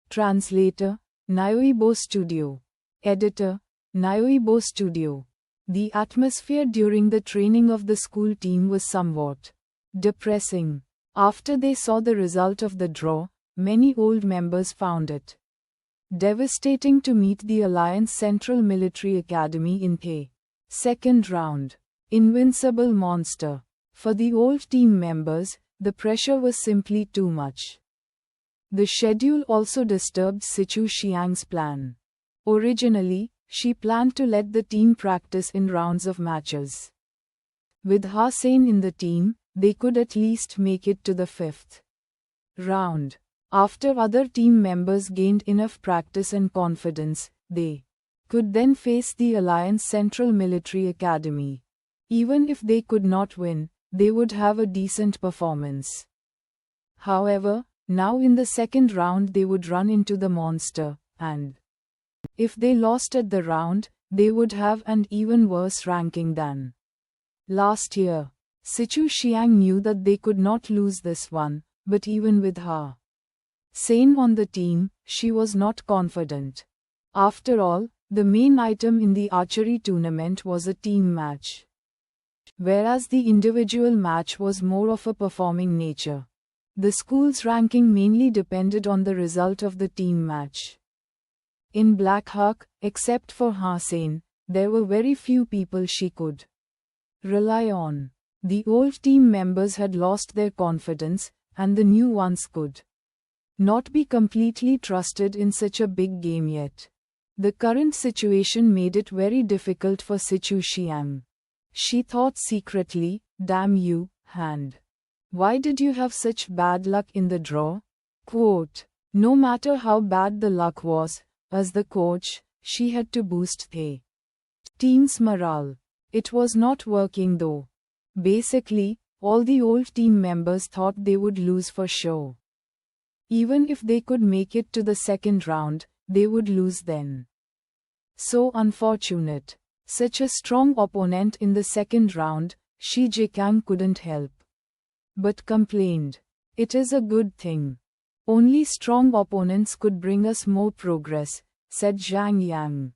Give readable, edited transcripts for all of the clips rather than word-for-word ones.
Translator, Nyoibo Studio. Editor, Nyoibo Studio. The atmosphere during the training of the school team was somewhat depressing. After they saw the result of the draw, many old members found it devastating to meet the Alliance Central Military Academy in the second round. Invincible monster. For the old team members, the pressure was simply too much. The schedule also disturbed Sichu Xiang's plan. Originally, she planned to let the team practice in rounds of matches. With Ha-Sein in the team, they could at least make it to the fifth round. After other team members gained enough practice and confidence, they could then face the Alliance Central Military Academy. Even if they could not win, they would have a decent performance. However, now in the second round they would run into the monster, and if they lost at the round, they would have an even worse ranking than last year. Sichu Xiang knew that they could not lose this one, but even with Ha-Sein on the team, she was not confident. After all, the main item in the archery tournament was a team match, whereas the individual match was more of a performing nature. The school's ranking mainly depended on the result of the team match. In Black Hawk, except for Ha-Sein, there were very few people she could rely on. The old team members had lost their confidence, and the new ones could not be completely trusted in such a big game yet. The current situation made it very difficult for Sichu Xiang. She thought secretly, "Damn you, hand. Why did you have such bad luck in the draw?" Quote, no matter how bad the luck was, as the coach, she had to boost the team's morale. It was not working though. Basically, all the old team members thought they would lose for sure. Even if they could make it to the second round, they would lose then. So unfortunate. Such a strong opponent in the second round, Shi Jikang couldn't help but complained. "It is a good thing. Only strong opponents could bring us more progress," said Zhang Yang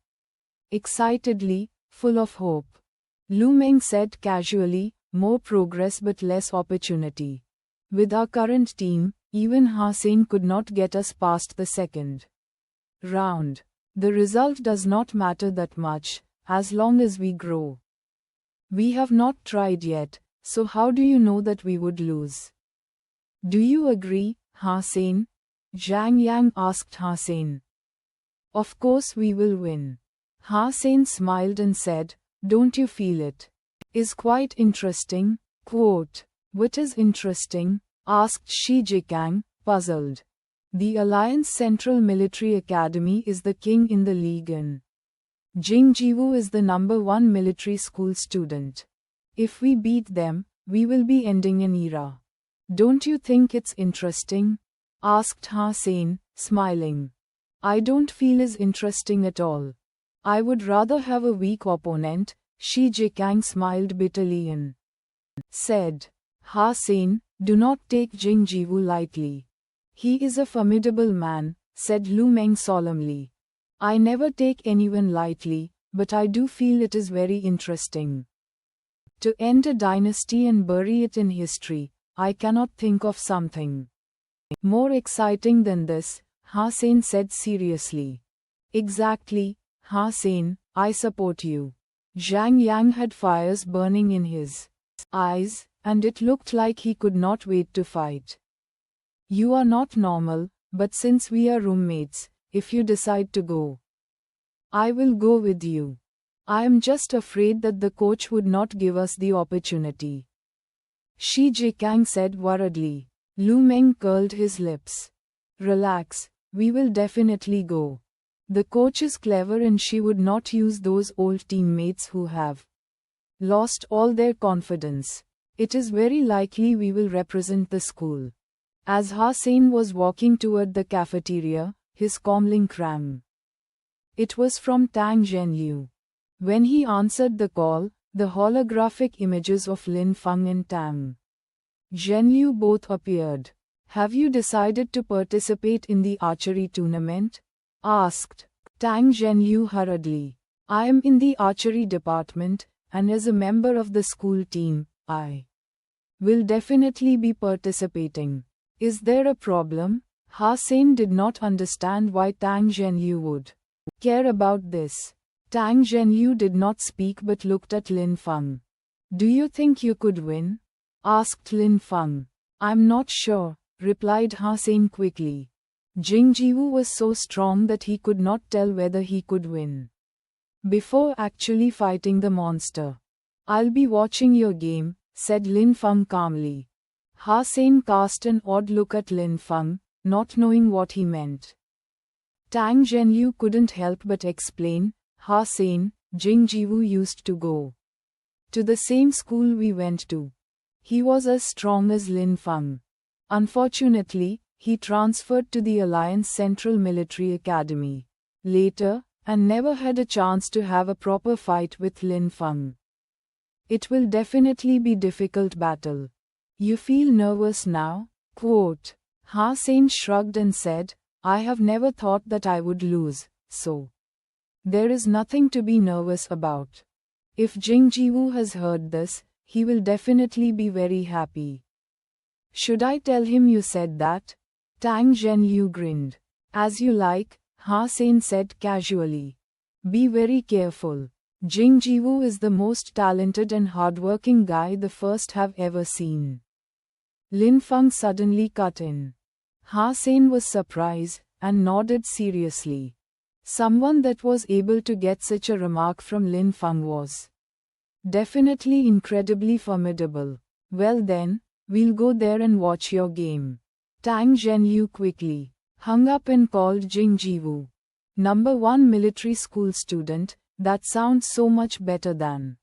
excitedly, full of hope. Lu Meng said casually, "More progress but less opportunity. With our current team, even Ha-Sein could not get us past the second round. The result does not matter that much, as long as we grow. We have not tried yet, so how do you know that we would lose? Do you agree, Ha-Sein?" Zhang Yang asked Ha-Sein. "Of course we will win." Ha-Sein smiled and said, "Don't you feel it is quite interesting?" Quote, "What is interesting?" asked Shi Jikang, puzzled. "The Alliance Central Military Academy is the king in the league and Jingjiwu is the #1 military school student. If we beat them, we will be ending an era. Don't you think it's interesting?" asked Ha-Sein, smiling. "I don't feel as interesting at all. I would rather have a weak opponent." Shi Jikang smiled bitterly and said, "Ha-Sein, do not take Jingjiwu lightly. He is a formidable man," said Lu Meng solemnly. "I never take anyone lightly, but I do feel it is very interesting. To end a dynasty and bury it in history, I cannot think of something more exciting than this," Ha-Sein said seriously. "Exactly, Ha-Sein, I support you." Zhang Yang had fires burning in his eyes, and it looked like he could not wait to fight. "You are not normal, but since we are roommates, if you decide to go, I will go with you. I am just afraid that the coach would not give us the opportunity," Shi Jikang said worriedly. Lu Meng curled his lips. "Relax, we will definitely go. The coach is clever and she would not use those old teammates who have lost all their confidence. It is very likely we will represent the school." As Ha-Sein was walking toward the cafeteria, his comlink rang. It was from Tang Zhenliu. When he answered the call, the holographic images of Lin Feng and Tang Zhenliu both appeared. Have you decided to participate in the archery tournament? Asked Tang Zhenliu hurriedly. I am in the archery department, and as a member of the school team, I will definitely be participating. Is there a problem? Ha Sen did not understand why Tang Zhenliu would care about this. Tang Zhenliu did not speak but looked at Lin Feng. Do you think you could win? Asked Lin Feng. I'm not sure, replied Ha Sen quickly. Jing Jiwu was so strong that he could not tell whether he could win before actually fighting the monster. I'll be watching your game, said Lin Feng calmly. Ha Sen cast an odd look at Lin Feng, not knowing what he meant. Tang Zhenliu couldn't help but explain, Ha Sen, Jing Jiwu used to go to the same school we went to. He was as strong as Lin Feng. Unfortunately, he transferred to the Alliance Central Military Academy later, and never had a chance to have a proper fight with Lin Feng. It will definitely be difficult battle. You feel nervous now? Quote. Ha Sen shrugged and said, I have never thought that I would lose, so there is nothing to be nervous about. If Jing Jiwu has heard this, he will definitely be very happy. Should I tell him you said that? Tang Zhenliu grinned. As you like, Ha Sen said casually. Be very careful. Jing Jiwu is the most talented and hardworking guy the first have ever seen. Lin Feng suddenly cut in. Ha Sen was surprised, and nodded seriously. Someone that was able to get such a remark from Lin Feng was definitely incredibly formidable. Well then, we'll go there and watch your game. Tang Zhenliu quickly hung up and called Jing Jiwu. Number 1 military school student, that sounds so much better than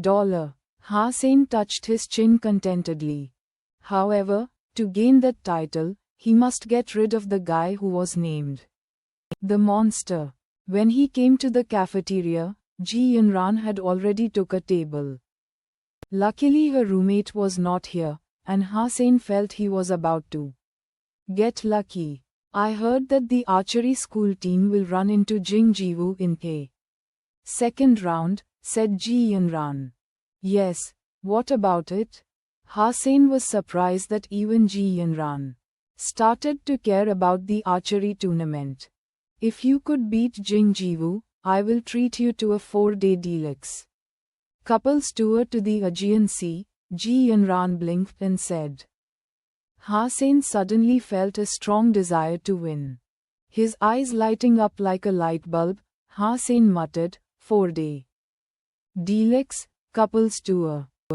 dollar. Ha Sen touched his chin contentedly. However, to gain that title, he must get rid of the guy who was named the monster. When he came to the cafeteria, Ji Yunran had already took a table. Luckily her roommate was not here, and Ha Sen felt he was about to get lucky. I heard that the archery school team will run into Jing Jiwu in the second round, said Ji Yunran. Yes, what about it? Ha Sen was surprised that even Ji Yunran started to care about the archery tournament. If you could beat Jing Jiwu, I will treat you to a 4-day deluxe couples tour to the Aegean Sea. Ji Yunran blinked and said. Ha Sen suddenly felt a strong desire to win. His eyes lighting up like a light bulb, Ha Sen muttered, 4-day deluxe couples tour.